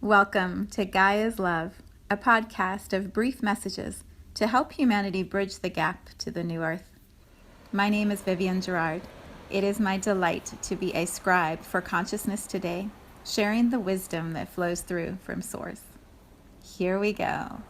Welcome to Gaia's Love, a podcast of brief messages to help humanity bridge the gap to the new earth. My name is Vivienne Gerard. It is my delight to be a scribe for consciousness today, sharing the wisdom that flows through from Source. Here we go.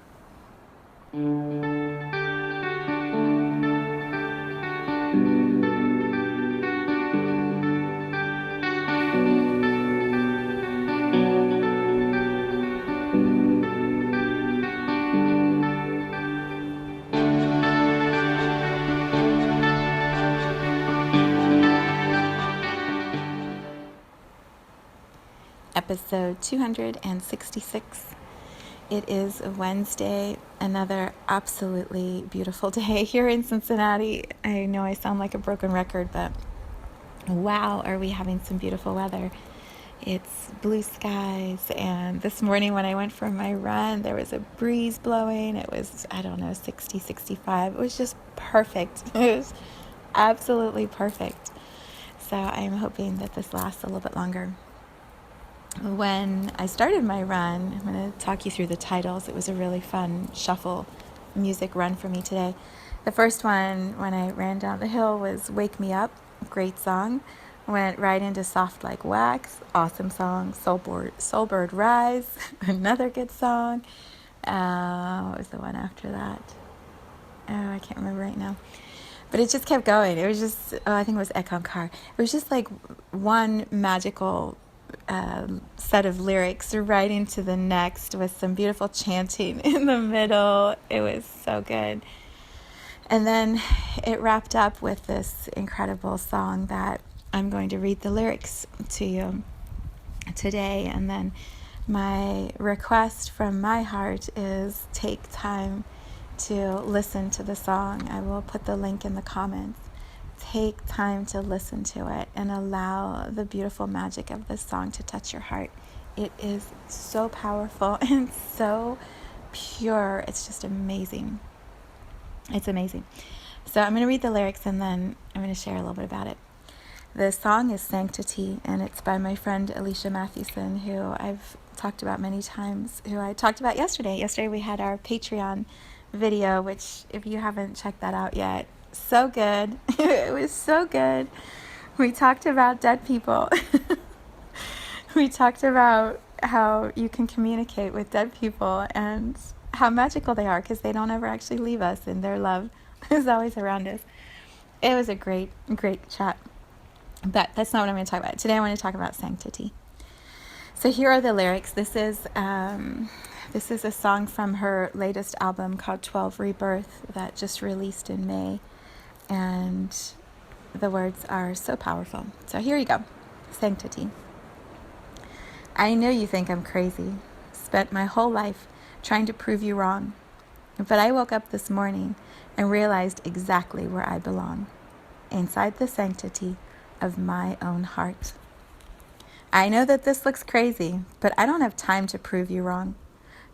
Episode 266. It is Wednesday, another absolutely beautiful day here in Cincinnati. I know I sound like a broken record, but wow, are we having some beautiful weather. It's blue skies, and this morning when I went for my run, there was a breeze blowing. It was, 60, 65. It was just perfect. It was absolutely perfect. So I'm hoping that this lasts a little bit longer. When I started my run, I'm going to talk you through the titles. It was a really fun shuffle music run for me today. The first one, when I ran down the hill, was Wake Me Up. Great song. Went right into Soft Like Wax. Awesome song. Soulbird Rise. Another good song. What was the one after that? Oh, I can't remember right now. But it just kept going. It was just, I think it was Ekon Car. It was just like one magical set of lyrics right into the next with some beautiful chanting in the middle. It was so good. And then it wrapped up with this incredible song that I'm going to read the lyrics to you today. And then my request from my heart is take time to listen to the song. I will put the link in the comments. Take time to listen to it and allow the beautiful magic of this song to touch your heart. It is so powerful and so pure. It's just amazing. It's amazing. So I'm going to read the lyrics and then I'm going to share a little bit about it. The song is Sanctity, and it's by my friend Alicia Mathewson, who I've talked about many times, who I talked about yesterday. Yesterday we had our Patreon video, which if you haven't checked that out yet, so good. It was so good. We talked about dead people. We talked about how you can communicate with dead people and how magical they are because they don't ever actually leave us, and their love is always around us. It was a great, great chat. But that's not what I'm going to talk about. Today I want to talk about sanctity. So here are the lyrics. This is a song from her latest album called 12 Rebirth that just released in May. And the words are so powerful. So here you go. Sanctity. I know you think I'm crazy. Spent my whole life trying to prove you wrong. But I woke up this morning and realized exactly where I belong. Inside the sanctity of my own heart. I know that this looks crazy, but I don't have time to prove you wrong.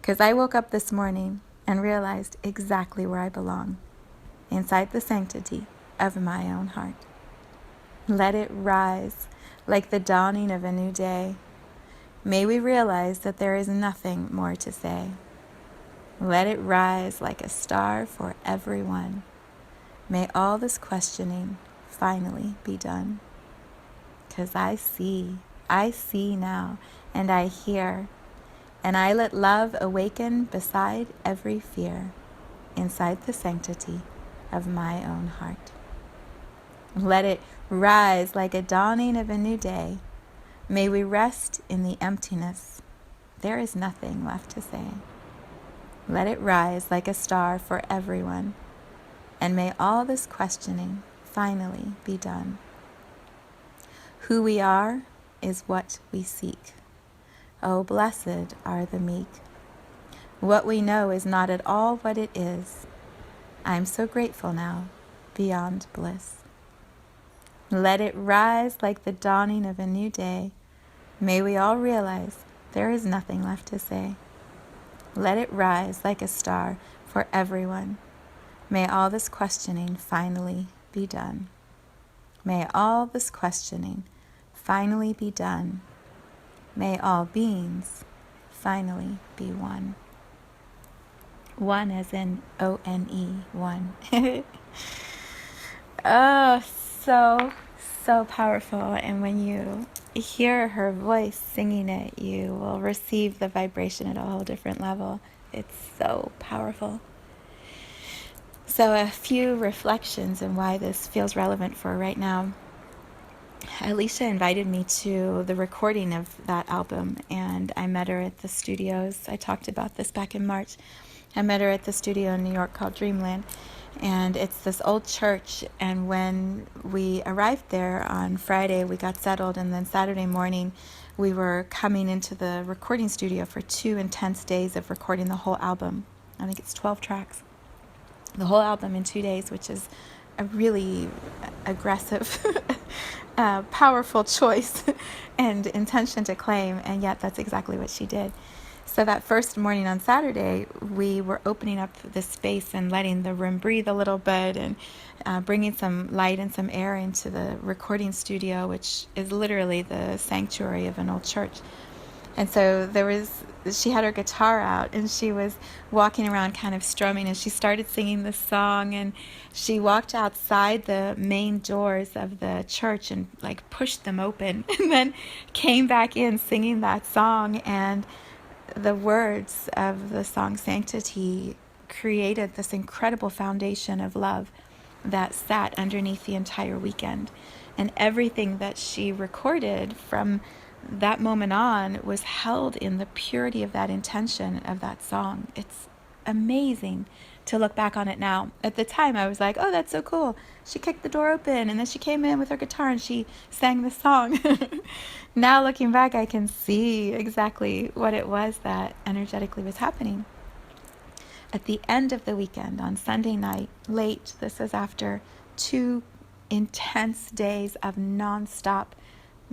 Because I woke up this morning and realized exactly where I belong. Inside the sanctity of my own heart. Let it rise like the dawning of a new day. May we realize that there is nothing more to say. Let it rise like a star for everyone. May all this questioning finally be done. 'Cause I see now, and I hear, and I let love awaken beside every fear, inside the sanctity of my own heart. Let it rise like a dawning of a new day. May we rest in the emptiness. There is nothing left to say. Let it rise like a star for everyone, and may all this questioning finally be done. Who we are is what we seek. Oh, blessed are the meek. What we know is not at all what it is. I'm so grateful now, beyond bliss. Let it rise like the dawning of a new day. May we all realize there is nothing left to say. Let it rise like a star for everyone. May all this questioning finally be done. May all this questioning finally be done. May all beings finally be one. One as in O-N-E, one. Oh, so powerful. And when you hear her voice singing it, you will receive the vibration at a whole different level. It's so powerful. So a few reflections on why this feels relevant for right now. Alicia invited me to the recording of that album, and I met her at the studios. I talked about this back in March. I met her at the studio in New York called Dreamland, and it's this old church. And when we arrived there on Friday, we got settled, and then Saturday morning we were coming into the recording studio for 2 intense days of recording the whole album. I think it's 12 tracks. The whole album in 2 days, which is a really aggressive, powerful choice and intention to claim, and yet that's exactly what she did. So that first morning on Saturday, we were opening up the space and letting the room breathe a little bit, and bringing some light and some air into the recording studio, which is literally the sanctuary of an old church. And so she had her guitar out, and she was walking around kind of strumming, and she started singing this song, and she walked outside the main doors of the church and like pushed them open and then came back in singing that song. And the words of the song Sanctity created this incredible foundation of love that sat underneath the entire weekend. And everything that she recorded from that moment on was held in the purity of that intention of that song. It's amazing to look back on it now. At the time, I was like, oh, that's so cool. She kicked the door open, and then she came in with her guitar and she sang the song. Now looking back, I can see exactly what it was that energetically was happening. At the end of the weekend, on Sunday night, late, this is after 2 intense days of nonstop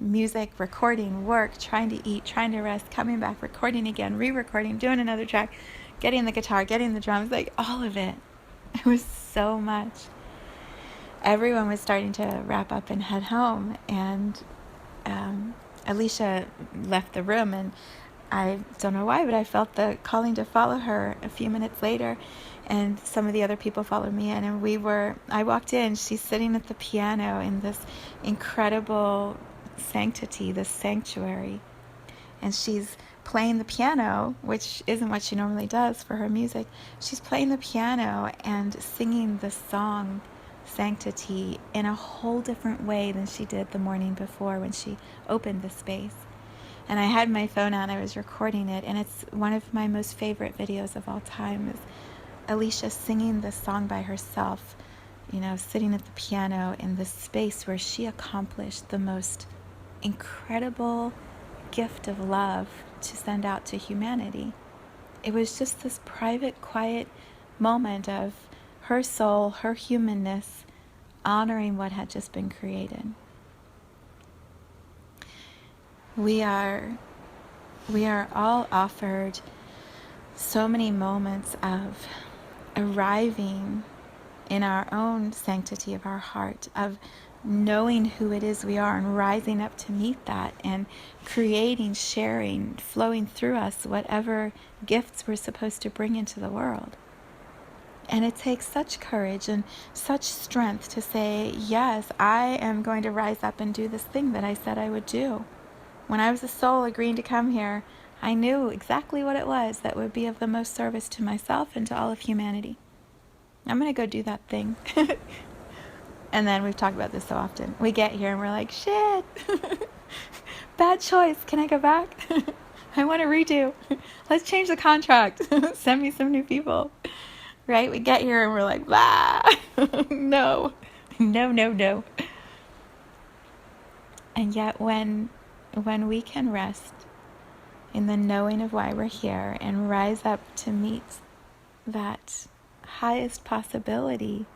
music, recording, work, trying to eat, trying to rest, coming back, recording again, re-recording, doing another track, getting the guitar, getting the drums, like all of it. It was so much. Everyone was starting to wrap up and head home, and Alicia left the room, and I don't know why, but I felt the calling to follow her a few minutes later, and some of the other people followed me in, and I walked in, she's sitting at the piano in this incredible sanctity, this sanctuary, and she's playing the piano, which isn't what she normally does for her music. She's playing the piano and singing the song Sanctity in a whole different way than she did the morning before when she opened the space. And I had my phone on, I was recording it, and it's one of my most favorite videos of all time, is Alicia singing this song by herself, sitting at the piano in this space where she accomplished the most incredible gift of love to send out to humanity. It was just this private, quiet moment of her soul, her humanness, honoring what had just been created. We are all offered so many moments of arriving in our own sanctity of our heart, of knowing who it is we are and rising up to meet that, and creating, sharing, flowing through us whatever gifts we're supposed to bring into the world. And it takes such courage and such strength to say, yes, I am going to rise up and do this thing that I said I would do. When I was a soul agreeing to come here, I knew exactly what it was that would be of the most service to myself and to all of humanity. I'm going to go do that thing. And then we've talked about this so often. We get here and we're like, shit, bad choice. Can I go back? I want to redo. Let's change the contract. Send me some new people. Right? We get here and we're like, blah. No. And yet when we can rest in the knowing of why we're here and rise up to meet that highest possibility,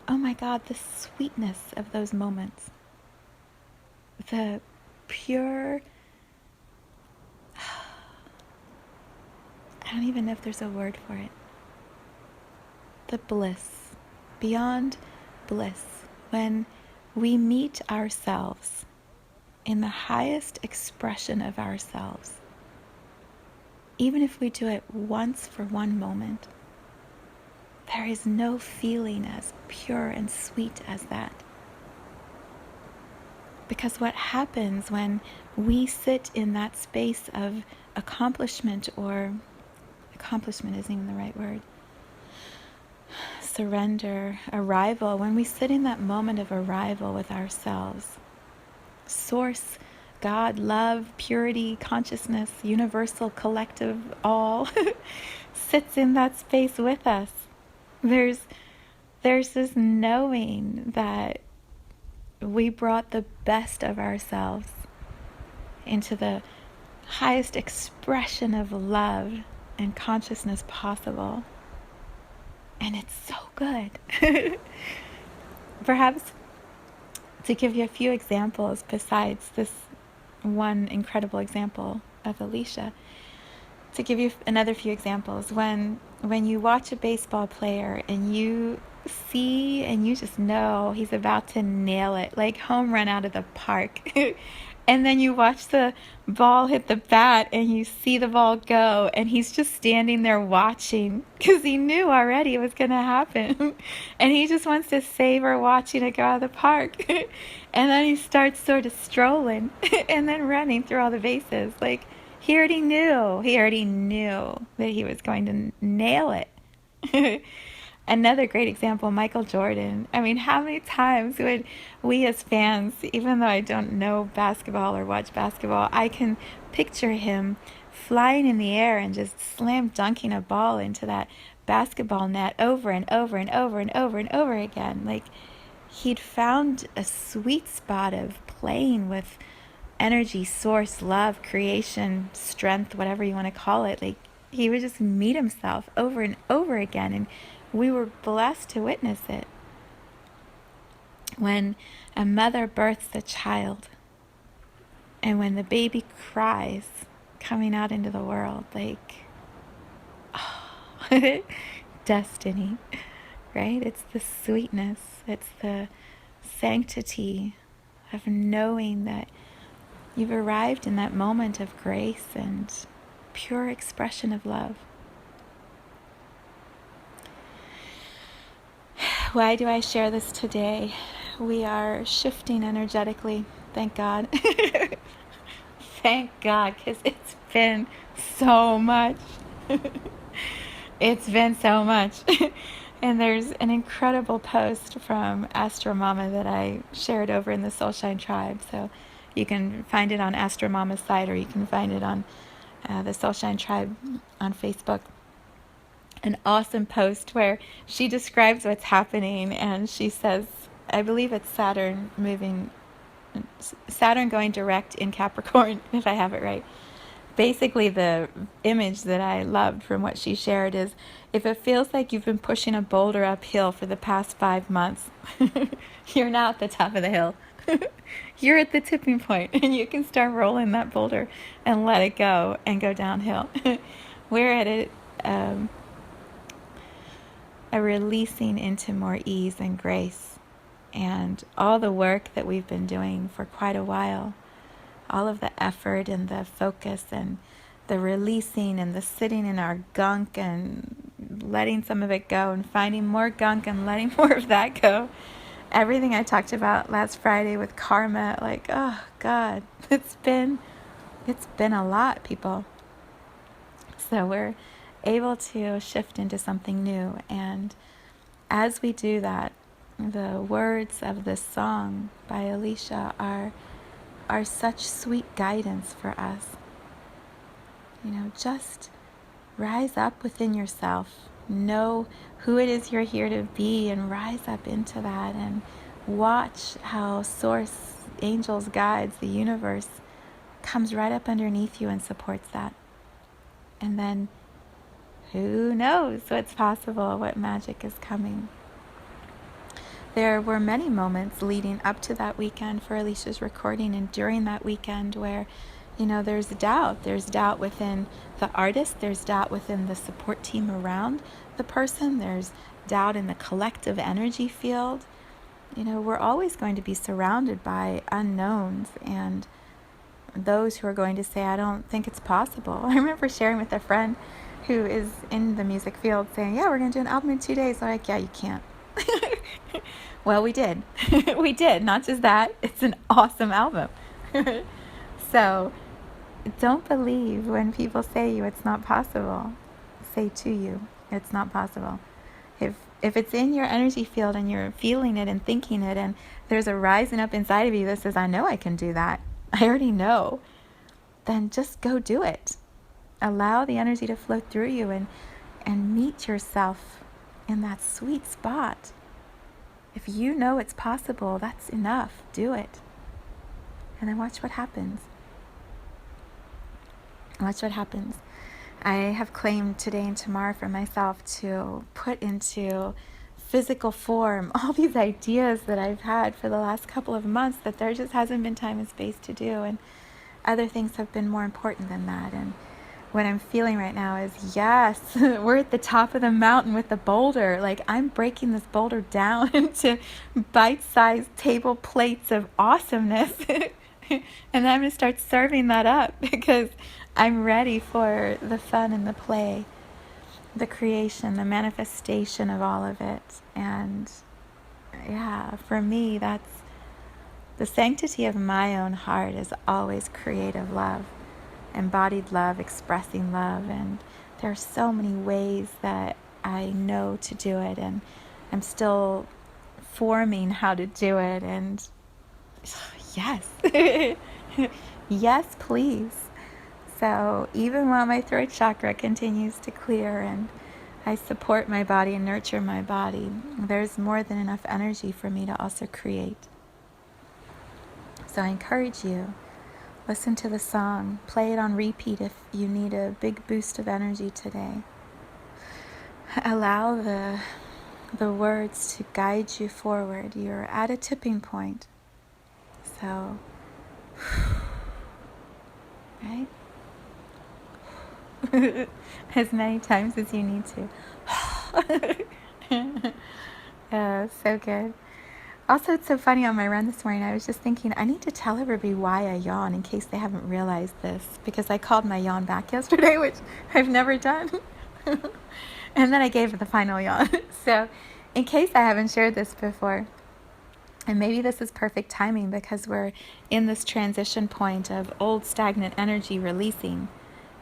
oh my God, the sweetness of those moments, the pure, I don't even know if there's a word for it, the bliss, beyond bliss, when we meet ourselves in the highest expression of ourselves, even if we do it once for one moment, there is no feeling as pure and sweet as that. Because what happens when we sit in that space of accomplishment, or accomplishment isn't even the right word, surrender, arrival, when we sit in that moment of arrival with ourselves, source, God, love, purity, consciousness, universal, collective, all sits in that space with us. There's this knowing that we brought the best of ourselves into the highest expression of love and consciousness possible. And it's so good. Perhaps to give you a few examples besides this one incredible example of Alicia, to give you another few examples, when you watch a baseball player and you see and you just know he's about to nail it, like home run out of the park, and then you watch the ball hit the bat and you see the ball go, and he's just standing there watching because he knew already it was going to happen, and he just wants to savor watching it go out of the park. And then he starts sort of strolling and then running through all the bases. Like, he already knew that he was going to nail it. Another great example, Michael Jordan. I mean, how many times would we as fans, even though I don't know basketball or watch basketball, I can picture him flying in the air and just slam dunking a ball into that basketball net over and over and over and over and over again. Like, he'd found a sweet spot of playing with energy, source, love, creation, strength, whatever you want to call it. Like, he would just meet himself over and over again, and we were blessed to witness it. When a mother births a child, and when the baby cries coming out into the world, like, oh, destiny, right? It's the sweetness, it's the sanctity of knowing that you've arrived in that moment of grace and pure expression of love. Why do I share this today? We are shifting energetically, thank God. Thank God, because it's been so much. It's been so much. And there's an incredible post from Astro Mama that I shared over in the Soulshine Tribe. So you can find it on Astro Mama's site, or you can find it on the Soulshine Tribe on Facebook. An awesome post where she describes what's happening, and she says, I believe it's Saturn going direct in Capricorn, if I have it right. Basically, the image that I loved from what she shared is, if it feels like you've been pushing a boulder uphill for the past 5 months, you're now at the top of the hill. You're at the tipping point, and you can start rolling that boulder and let it go and go downhill. We're at a releasing into more ease and grace, and all the work that we've been doing for quite a while, all of the effort and the focus and the releasing and the sitting in our gunk and letting some of it go and finding more gunk and letting more of that go. Everything I talked about last Friday with karma, like, oh God, it's been a lot, people. So we're able to shift into something new, and as we do that, the words of this song by Alicia are such sweet guidance for us. You know, just rise up within yourself, know who it is you're here to be, and rise up into that, and watch how Source, angels, guides, the universe comes right up underneath you and supports that. And then who knows what's possible, what magic is coming. There were many moments leading up to that weekend for Alicia's recording, and during that weekend where, you know, there's doubt. There's doubt within the artist. There's doubt within the support team around the person. There's doubt in the collective energy field. You know, we're always going to be surrounded by unknowns, and those who are going to say, I don't think it's possible. I remember sharing with a friend who is in the music field saying, yeah, we're going to do an album in 2 days. They're like, yeah, you can't. Well, we did. We did. Not just that, it's an awesome album. So don't believe when people say to you it's not possible. Say to you, it's not possible. If it's in your energy field and you're feeling it and thinking it, and there's a rising up inside of you that says, I know I can do that, I already know, then just go do it. Allow the energy to flow through you and meet yourself in that sweet spot. If you know it's possible, that's enough. Do it. And then watch what happens. Watch what happens. I have claimed today and tomorrow for myself to put into physical form all these ideas that I've had for the last couple of months that there just hasn't been time and space to do, and other things have been more important than that. And what I'm feeling right now is, yes, we're at the top of the mountain with the boulder. Like, I'm breaking this boulder down into bite-sized table plates of awesomeness. And I'm going to start serving that up because I'm ready for the fun and the play, the creation, the manifestation of all of it. And yeah, for me, that's the sanctity of my own heart is always creative love, embodied love, expressing love. And there are so many ways that I know to do it, and I'm still forming how to do it. And yes, yes, please. So even while my throat chakra continues to clear and I support my body and nurture my body, there's more than enough energy for me to also create. So I encourage you, listen to the song, play it on repeat if you need a big boost of energy today. Allow the words to guide you forward. You're at a tipping point. So, right? As many times as you need to. So good. Also, it's so funny on my run this morning, I was just thinking, I need to tell everybody why I yawn in case they haven't realized this, because I called my yawn back yesterday, which I've never done. And then I gave it the final yawn. So in case I haven't shared this before, and maybe this is perfect timing because we're in this transition point of old stagnant energy releasing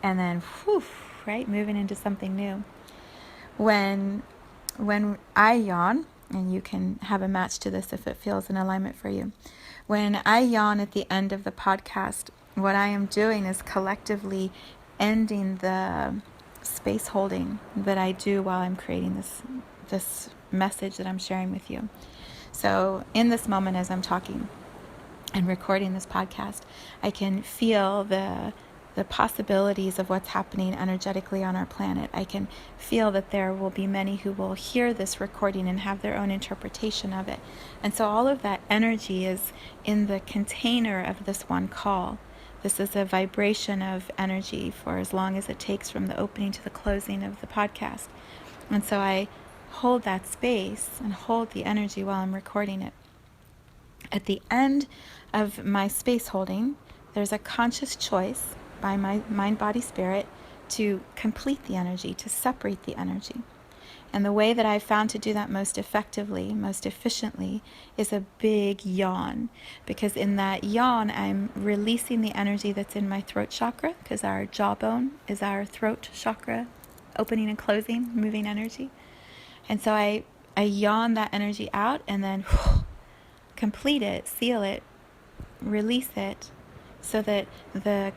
and then, whew, right, moving into something new. When I yawn, and you can have a match to this if it feels in alignment for you. When I yawn at the end of the podcast, what I am doing is collectively ending the space holding that I do while I'm creating this message that I'm sharing with you. So in this moment as I'm talking and recording this podcast, I can feel the possibilities of what's happening energetically on our planet. I can feel that there will be many who will hear this recording and have their own interpretation of it. And so all of that energy is in the container of this one call. This is a vibration of energy for as long as it takes from the opening to the closing of the podcast. And so I hold that space and hold the energy while I'm recording it. At the end of my space holding, there's a conscious choice by my mind, body, spirit to complete the energy, to separate the energy. And the way that I've found to do that most effectively, most efficiently, is a big yawn. Because in that yawn, I'm releasing the energy that's in my throat chakra, because our jawbone is our throat chakra, opening and closing, moving energy. And so I yawn that energy out and then complete it, seal it, release it, so that the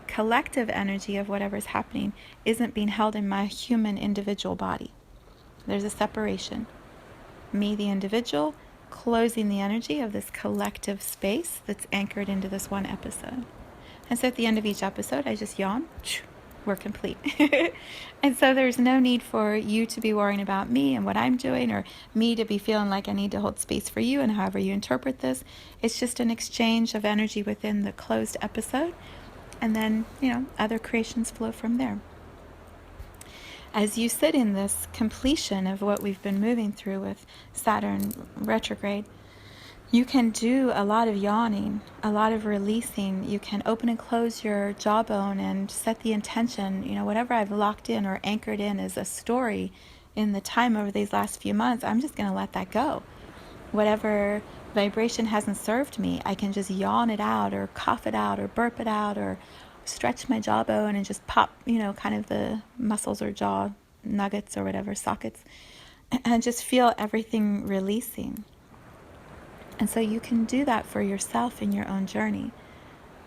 collective energy of whatever's happening isn't being held in my human individual body. There's a separation. Me, the individual, closing the energy of this collective space that's anchored into this one episode. And so at the end of each episode, I just yawn. We're complete. And so there's no need for you to be worrying about me and what I'm doing, or me to be feeling like I need to hold space for you and however you interpret this. It's just an exchange of energy within the closed episode. And then, other creations flow from there. As you sit in this completion of what we've been moving through with Saturn retrograde, You can do a lot of yawning, a lot of releasing. You can open and close your jawbone and set the intention. Whatever I've locked in or anchored in as a story in the time over these last few months, I'm just going to let that go. Whatever vibration hasn't served me, I can just yawn it out or cough it out or burp it out or stretch my jawbone and just pop, kind of the muscles or jaw nuggets or whatever, sockets, and just feel everything releasing. And so you can do that for yourself in your own journey.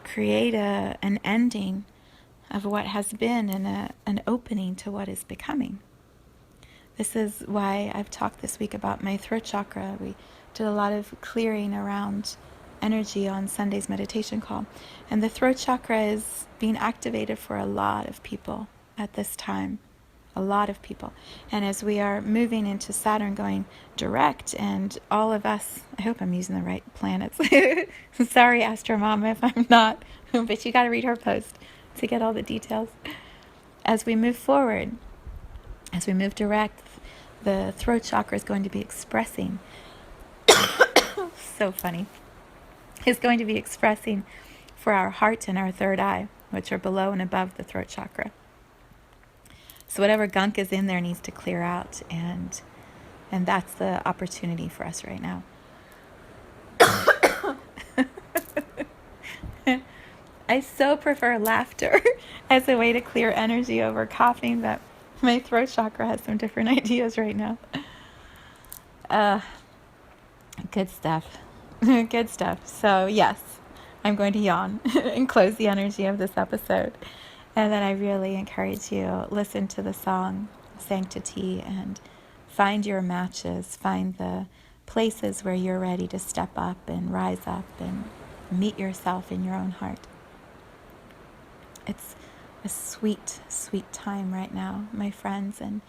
Create an ending of what has been and an opening to what is becoming. This is why I've talked this week about my throat chakra. We did a lot of clearing around energy on Sunday's meditation call. And the throat chakra is being activated for a lot of people at this time. A lot of people. And as we are moving into Saturn going direct, and all of us, I hope I'm using the right planets. Sorry, Astro Mama, if I'm not, but you got to read her post to get all the details. As we move forward, as we move direct, the throat chakra is going to be expressing, so funny, is going to be expressing for our heart and our third eye, which are below and above the throat chakra. So whatever gunk is in there needs to clear out, and that's the opportunity for us right now. I so prefer laughter as a way to clear energy over coughing, but my throat chakra has some different ideas right now. Good stuff. Good stuff. So yes, I'm going to yawn and close the energy of this episode. And then I really encourage you, listen to the song Sanctity and find your matches, find the places where you're ready to step up and rise up and meet yourself in your own heart. It's a sweet, sweet time right now, my friends, and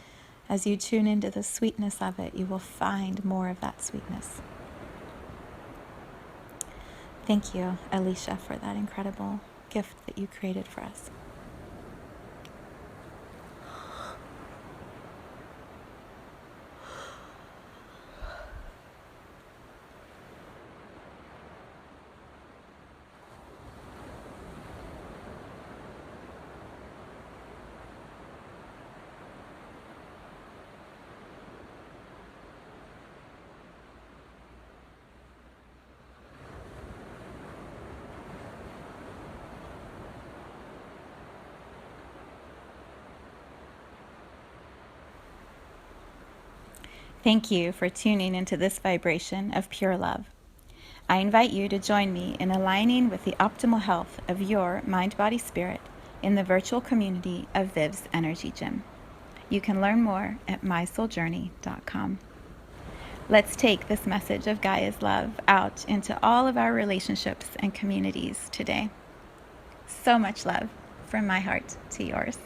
as you tune into the sweetness of it, you will find more of that sweetness. Thank you, Alicia, for that incredible gift that you created for us. Thank you for tuning into this vibration of pure love. I invite you to join me in aligning with the optimal health of your mind, body, spirit in the virtual community of Viv's Energy Gym. You can learn more at mysouljourney.com. Let's take this message of Gaia's love out into all of our relationships and communities today. So much love from my heart to yours.